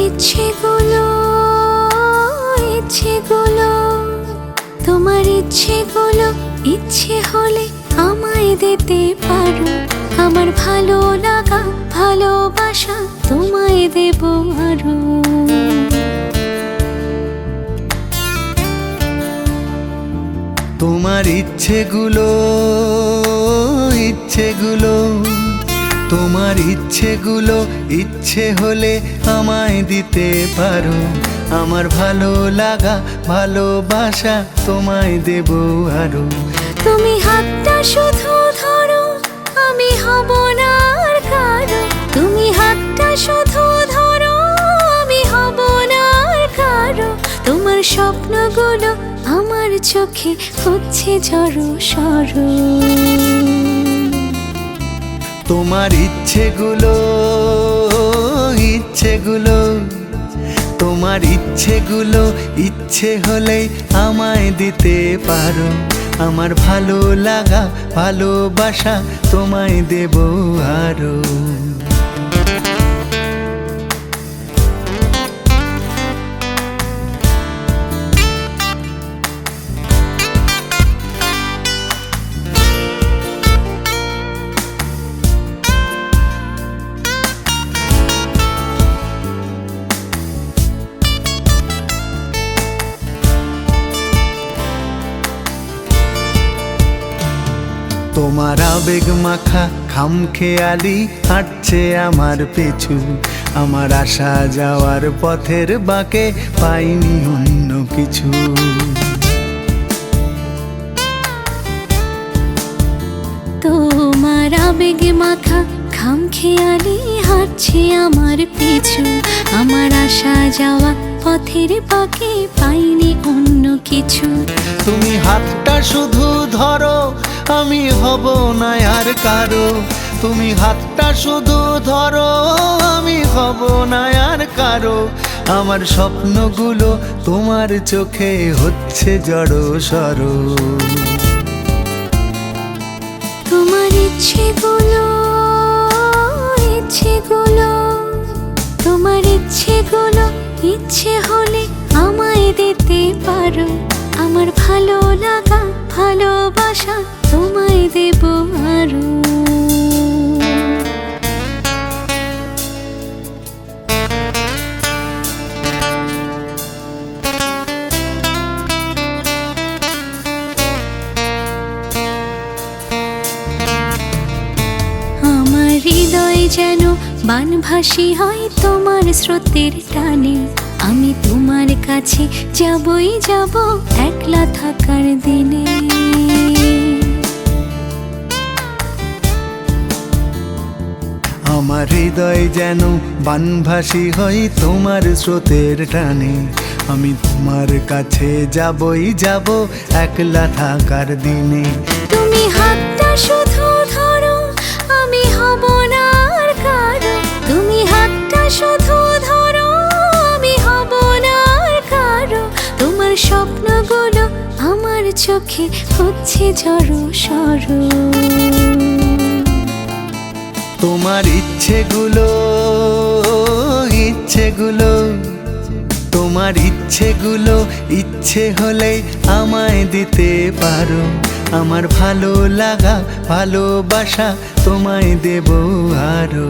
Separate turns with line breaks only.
ইচ্ছেগুলো ইচ্ছেগুলো তোমার ইচ্ছেগুলো ইচ্ছে হলে আমায় দিতে পারো। আমার ভালো লাগা ভালোবাসা তোমায় দেব আরো।
তোমার ইচ্ছেগুলো ইচ্ছেগুলো তোমার ইচ্ছেগুলো ইচ্ছে হলে আমায় দিতে পারো। আমার ভালো লাগা ভালোবাসা তোমায় দেব আরো।
তুমি হাতটা শুধু ধরো, আমি হব না আর কারো। তুমি হাতটা শুধু ধরো, আমি হব না আর কারো। তোমার স্বপ্নগুলো আমার চোখে হচ্ছে ঝড় সরো।
তোমার ইচ্ছেগুলো ইচ্ছেগুলো তোমার ইচ্ছেগুলো ইচ্ছে হলেই আমায় দিতে পারো। আমার ভালো লাগা ভালোবাসা তোমায় দেব আরো। তোমার আবেগ মাখা খামখেয়ালি হাঁটছে আমার পিছু। আমার আসা যাওয়ার পথের বাঁকে পাইনি অন্য কিছু।
তোমার আবেগ মাখা খামখেয়ালি হাঁটছে আমার পিছু। আমার আসা যাওয়া পথের বাঁকে পাইনি অন্য কিছু।
তুমি হাতটা শুধু ধরো, আমি হব না আর কারো। তুমি হাতটা শুধু ধরো, আমি হব না আর কারো। আমার স্বপ্নগুলো তোমার চোখে হচ্ছে জড় সরো।
তোমার ইচ্ছেগুলো ইচ্ছেগুলো তোমার ইচ্ছেগুলো ইচ্ছে হলে আমায় দিতে পারো। আমার ভালো লাগা ভালোবাসা তোমায় দেব আরো। আমার হৃদয় যেন বানভাসী হয় তোমার স্রোতের টানে। আমি তোমার কাছে যাবই যাব একলা থাকার দিনে।
আমার হৃদয় যেন বানভাসী হয় তোমার স্রোতের টানে। আমি তোমার কাছে যাবই যাব একলা থাকার দিনে।
তুমি হাতটা শুধু ধরো, আমি হব না আর কারো। তুমি হাতটা শুধু ধরো, আমি হব না আর কারো। তোমার স্বপ্নগুলো আমার চোখে হচ্ছে ঝড় সরো।
তোমার ইচ্ছেগুলো ইচ্ছেগুলো তোমার ইচ্ছেগুলো ইচ্ছে হলে আমায় দিতে পারো। আমার ভালো লাগা ভালোবাসা তোমায় দেব আরো।